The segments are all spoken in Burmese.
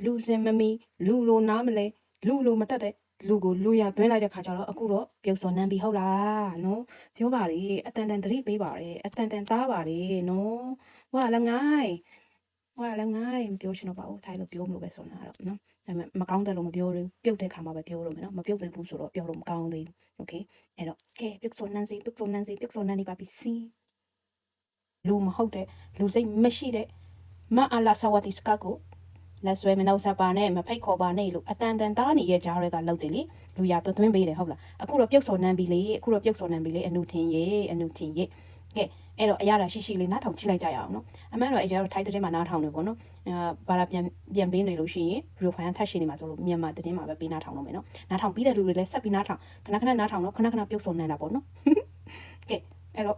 လူစင်မမီလူလိုနားမလဲလူလိုမတက်တဲ့လူကိုလူရသွင်းလိုက်တဲ့ခါကျတော့အခုတော့ပြုတ်စော်နှမ်းပြီဟုတ်လားနော်ပြောပါလေအတန်တန်သတိပေးပါလေအတန်တန်သားပါလေနော်ဝါလငိုင်းမပြောချင်တော့ပါဘူးထိုင်လို့ပြောမလို့ပဲဆိုနေတာတော့နော်ဒါပေမဲ့မကောင်းတယ်လို့မပြောဘူးပြုတ်တဲ့ခါမှာပဲပြောလို့မယ်နော်မပြုတ်သေးဘူးဆိုတော့ပြောလို့မကောင်းသေးဘူးโอเคအဲ့တော့ကဲပြုတ်စော်နှမ်းစီပြုတ်စော်နှမ်းနေပါပြီစီလူမဟုတ်တဲ့လူစိတ်မရှိတဲ့မအလာဆဝတိစကကိုလက်ဆွဲမနှုတ်ဆက်ပါနဲ့မဖိတ်ခေါ်ပါနဲ့လို့အတန်တန်သားနေရဲ့ကြားတွေကလောက်တယ်လေလူရသွင်းပေးတယ်ဟုတ်လားအခုတော့ပြုတ်စော်နှမ်းပြီလေအနုထင်ရဲ့ကဲအဲ့တော့အရာရှိလေးနားထောင်ကြည့်လိုက်ကြရအောင်နော်အမှန်တော့အရာတော့ထိုက်တဲ့မှာနားထောင်နေပေါ့နော်ဘာလာပြန်ပေးနေလို့ရှိရင်ဗီဒီယိုဖိုင်ထပ်ရှိနေမှာဆိုလို့မြန်မာတဲ့မှာပဲပေးနားထောင်လို့မယ်နော်နားထောင်ပြီးတဲ့လူတွေလည်းဆက်ပြီးနားထောင်ခဏနားထောင်တော့ခဏပြုတ်စော်နှမ်းတာပေါ့နော်ကဲအဲ့တော့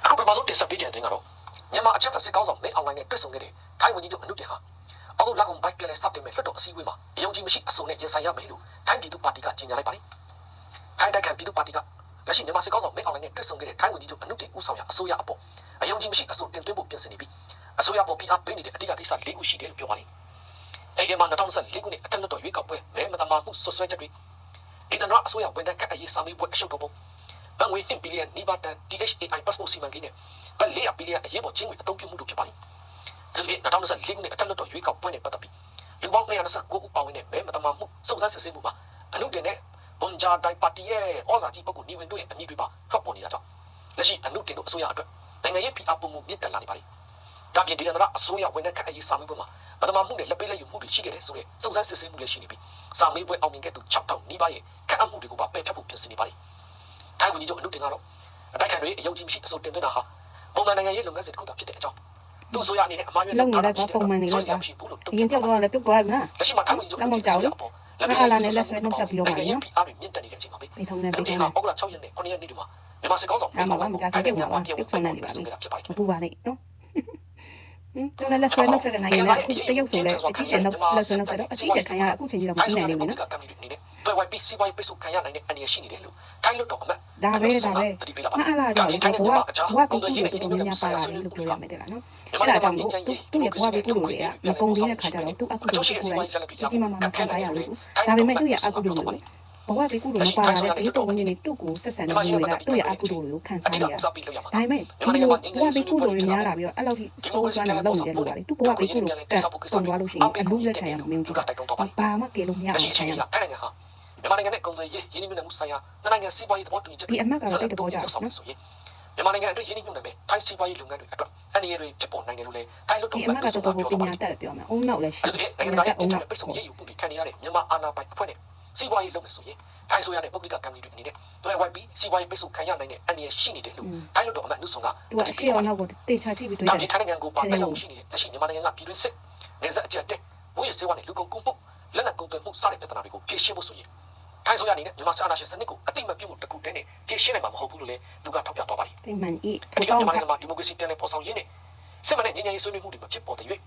အခုပထမဆုံးတင်ဆက်ပေးကြတဲ့ကတော့မြန်မာအချက်ဖက်စစ်ကောင်းဆောင်မင်းအွန်လိုင်းနဲ့တွေ့ဆုံခဲ့တဲ့ထိုင်းဝန်ကြီးချုပ်အနုတင်ဟာအောက်လက်ကုံဘိုက်ပြလဲစတင်မဲ့လွှတ်တော်အစည်းအဝေးမှာအယုံကြည်မရှိအစုံနဲ့ရင်ဆိုင်ရမယ်လို့ထိုင်းပြည်သူ့ပါတီကကြေညာလိုက်ပါတယ်။ထိုင်းတိုက်ခံပြည်သူ့ပါတီကလက်ရှိမြန်မာစစ်ကောင်းဆောင်မင်းအွန်လိုင်းနဲ့တွေ့ဆုံခဲ့တဲ့ထိုင်းဝန်ကြီးချုပ်အနုတင်ဦးဆောင်ရအစိုးရအပေါ်အယုံကြည်မရှိအစုံတင်သွင်းဖို့ပြင်ဆင်နေပြီးအစိုးရပေါ်ဖိအားပေးနေတဲ့အဓိကကိစ္စ၄ခုရှိတယ်လို့ပြောပါတယ်။အဲဒီမှာ2024ခုနှစ်အထက်လွှတ်တော်ရွေးကောက်ပွဲမဲမတမာမှုဆွဆွဲချက်တွေဒေသနာအစိုးရဝန်ထမ်းခန့်အပ်ရေးစာမေးပွဲအရှုပ်တော်ပုံဘဏ်ငွေ1ဘီလီယံနီးပါးတန် DHAI passport စီမံကိန်းနဲ့ဘတ်400ဘီလီယံအရေးပေါ်ချင်းငွေအသုံးပြုမှုတို့ဖြစ်ပါတယ်။ဒီနေ့2024ခုနှစ်အထက်လွှတ်တော်ရွေးကောက်ပွဲနဲ့ပတ်သက်ပြီးလူပေါင်း229ဦးပါဝင်တဲ့မဲမတမာမှုစုံစမ်းစစ်ဆေးမှုမှာအနုတင်နဲ့ဘွန်ဂျာဒိုင်ပါတီရဲ့ဩဇာကြီးပုဂ္ဂိုလ်နေဝင်တို့ရဲ့အမည်တွေပါထွက်ပေါ်နေတာကြောင့်လက်ရှိအနုတင်တို့အစိုးရအတွက်နိုင်ငံရေးဖိအားပုံမှုမြင့်တက်လာနေပါလိမ့်။ဒါပြင်ဒေသနာအစိုးရဝန်ထမ်းခန့်အပ်ရေးစာမေးပွဲမှာမတမာမှုနဲ့လက်ပေးလက်ယူမှုတွေရှိခဲ့တဲ့ဆိုတဲ့စုံစမ်းစစ်ဆေးမှုလည်းရှိနေပြီးစာမေးပွဲအောင်မြင်ခဲ့သူ6000နီးပါးရဲ့ခန့်အပ်မှုတွေကိုပါပယ်ဖျက်ဖို့ပြင်ဆင်နေပါလိမ့်။ထိုင်းဝန်ကြီးချုပ်အနုတင်ကတော့အတိုက်ခံတွေအယုံကြည်မရှိအစိုးတင်သွင်းတာဟာပုံမှန်နိုင်ငံရေးလုပ်ငန်းစဉ်တစ်ခုသာဖြစ်တဲ့အကြောင်းသူဆိုရအနေနဲ့အမှားယွင်းလုပ်နေတာကပုံမှန်နေလို့ပါအရင်ကြောက်တော့လည်းပြုတ်သွားပြီလားလက်ရှိမှာထိုင်းဝန်ကြီးချုပ်လောက်ကြောက်လို့အားလာနဲ့လက်ဆွဲနှုတ်ဆက်ပြီးတော့မှာနော်အားတွေမြင့်တက်နေတဲ့အချိန်မှာပဲပေးထုံးနေအောက်က6ရက်နဲ့9ရက်နေ့ဒီမှာမြန်မာစစ်ကောင်းဆောင်မကြာခင်ပြုတ်မှာပါပြုတ်ဆုံးနေပြီမပူပါနဲ့နော်သူလည်းလက်ဆွဲနှုတ်ဆက်တဲ့နိုင်ငံကအခုတရုတ်ဆိုလည်းအကြီးကျယ်နှုတ်လက်ဆွဲနှုတ်ဆက်တော့အကြီးကျယ်ခံရတာအခုချိန်ကြီးတော့မပြီးနိုင်နေဘူးနော်တွဲဝိုင်းပြီးစီးပွားရေးပိတ်ဆို့ခံရနိုင်တဲ့အနေရှိနေတယ်လို့ထိုင်းလွတ်တော်အမတ်ဒါပဲမအားလာကြဘူးဘဝကိုကိုယ်တော်တော်များပါလာတယ်လို့ပြောရမယ်တဲ့လားနော်အဲ့ဒါကြောင့်သူ့ရဲ့ဘဝဘေးကိုလိုတွေကမကုန်သေးတဲ့ခါကျတော့သူ့အခုလိုကိုယ်တိုင်ကြီးမခံစားရလို့ဒါပေမဲ့သူ့ရဲ့အခုလိုဘဝဘေးကူလို့မပါလာတဲ့ဘေးတော်ဝင်နေသူ့ကိုဆက်ဆံနေနေကသူ့ရဲ့အခုလိုကိုခံစားနေရဒါပေမဲ့ဒီလိုဘဝဘေးကူလို့များလာပြီးတော့အဲ့လောက်ထိစိုးစွမ်းနေလုပ်နေတယ်လို့ပါလေသူ့ဘဝဘေးကူလို့ကပုံသွားလို့ရှိရင်အလူလက်ခံရမှာမင်းကြီးဘာမှကေလို့မရအောင်ခံရမှာမြန်မာနိုင်ငံနဲ့ကုန်သွယ်ရေးရင်းနှီးမြှုပ်နှံမှုဆိုင်ရာနိုင်ငံစီးပွားရေးသဘောတူညီချက်ဒီအမှတ်ကတော့တိတ်တဘောကြနော်မြန်မာနိုင်ငံအတွက်ရင်းနှီးမြှုပ်နှံမဲ့ထိုင်းစီးပွားရေးလုပ်ငန်းတွေအတွက်အနေအရေးဖြစ်ပေါ်နိုင်တယ်လို့လည်းထိုင်းလွတ်တော်အမှတ်ကတော့ပညာတတ်ပြောမှာအုံနောက်လည်းရှိတယ်အင်တာနက်ပိတ်ဆို့ရေးယူမှုတွေခံရတဲ့မြန်မာအာဏာပိုင်အဖွဲ့နဲ့စီးပွားရေးလုပ်မယ်ဆိုရင်ထိုင်းဆိုရတဲ့ပုဂ္ဂလိကကမ္ဘာတွေအနေနဲ့တွဲဝိုင်းပြီးစီးပွားရေးပိတ်ဆို့ခံရနိုင်တဲ့အနေအရှိနေတယ်လို့ထိုင်းလွတ်တော်အမတ်နှုတ်ဆောင်ကသူအရှိအောင်နောက်ကိုတေချာကြည့်ပြီးတွေ့တယ်ထိုင်းနိုင်ငံကိုပါတက်ရောက်ရှိနေတဲ့လက်ရှိမြန်မာနိုင်ငံကပြည်တွင်းစစ်နေဆက်အကျက်တဲ့ဝိရစေဝါနဲ့လူကုန်ကူးမှုလက်နက်ကုန်သွယ်မှုစတဲ့ပြဿနာတွေကိုဖြေရှင်းဖို့ဆိုရင်ထိုင်းဆိုရအနေနဲ့မြန်မာစစ်အာဏာရှင်စနစ်ကိုအတိမပြုတ်မှုတကူတည်းနဲ့ဖြေရှင်းနိုင်မှာမဟုတ်ဘူးလို့လည်းသူကထောက်ပြသွားပါတယ်။ဒီမှန်ဤထိုင်းနိုင်ငံမှာဒီမိုကရေစီပြန်လည်ပေါ်ဆောင်ရေးနဲ့စစ်မှန်တဲ့ငြိမ်းချမ်းရေးဆွေးနွေးမှုတွေမဖြစ်ပေါ်တဲ့၍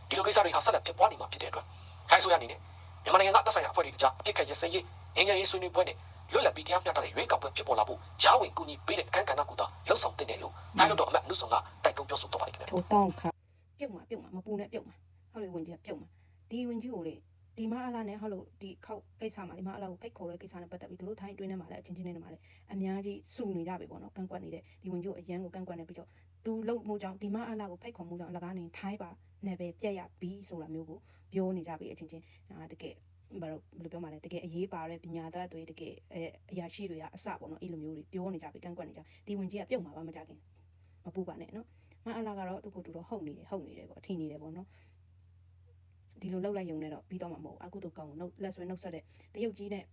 ဒီလိုကိစ္စတွေဟာဆက်လက်ဖြစ်ပွားနေမှာဖြစ်တဲ့အတွက်ထိုင်းဆိုရအနေနဲ့မြန်မာနိုင်ငံကတပ်ဆိုင်ရာအဖွဲ့တွေကြားအပြစ်ခတ်ရစရေးငြိမ်းချမ်းရေးဆွေးနွေးပွဲနဲ့လွတ်လပ်ပြီးတရားမျှတတဲ့ရွေးကောက်ပွဲဖြစ်ပေါ်လာဖို့ဂျားဝင်ကူညီပေးတဲ့အခမ်းကဏ္ဍကိုသာလှုပ်ဆောင်တင်တယ်လို့ထိုင်းလွတ်တော်အမတ်နှုတ်ဆောင်ကတိုက်တွန်းပြောဆိုသွားပါတယ်ခင်ဗျာထိုးတောင်းခါပြုတ်မှာမပူနဲ့ပြုတ်မှာဟောလေဝင်ကြီးပြုတ်မှာဒီဝင်ကြီးကိုလေဒီမအလားနဲ့ဟောလို့ဒီခောက်ကိစ္စမှာဒီမအလားကိုဖိတ်ခေါ်တဲ့ကိစ္စနဲ့ပတ်သက်ပြီးတို့ထိုင်းတွင်းထဲမှာလည်းအချင်းချင်းနဲ့မှာလည်းအများကြီးစုနေကြပြီပေါ့နော်ကန့်ကွက်နေတဲ့ဒီဝင်ကြီးကိုအရန်ကိုကန့်ကွက်နေပြီးတော့သူလုံမှုကြောင့်ဒီမအလားကိုဖိတ်ခေါ်မှုကြောင့်အလကားနေထိုင်းပါနဲ့ပဲပြက်ရပြီးဆိုတာမျိုးကိုပြောနေကြပြီအချင်းချင်းတကယ်ဘာလို့ပြောမှလဲတကယ်အရေးပါတဲ့ပညာတတ်တွေတကယ်အရာရှိတွေကအစပေါ့နော်အဲ့လိုမျိုးတွေပြောနေကြပြီကန့်ကွက်နေကြဒီဝင်ကြီးကပြုတ်မှာပါမကြခင်မပူပါနဲ့နော်မအလားကတော့သူ့ကိုသူတော့ဟုတ်နေတယ်ပေါ့အထင်နေတယ်ပေါ့နော်ဒီလိုလောက်လိုက်ရုံနဲ့တော့ပြီးတော့မှာမဟုတ်အခုတော့ကောင်းလက်ဆွဲနှုတ်ဆက်တဲ့တရုတ်ကြီးနဲ့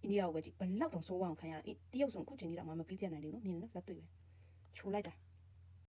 အိန္ဒိယကိုပဲကြည့်ဘလောက်တော့ဆိုးဝါးအောင်ခံရတာတရုတ်ဆိုအခုချိန်ကြီးတော့မှမပြီးပြတ်နိုင်ဘူးနော်မြင်နော်လက်တွေ့ပဲချိုးလိုက်တာ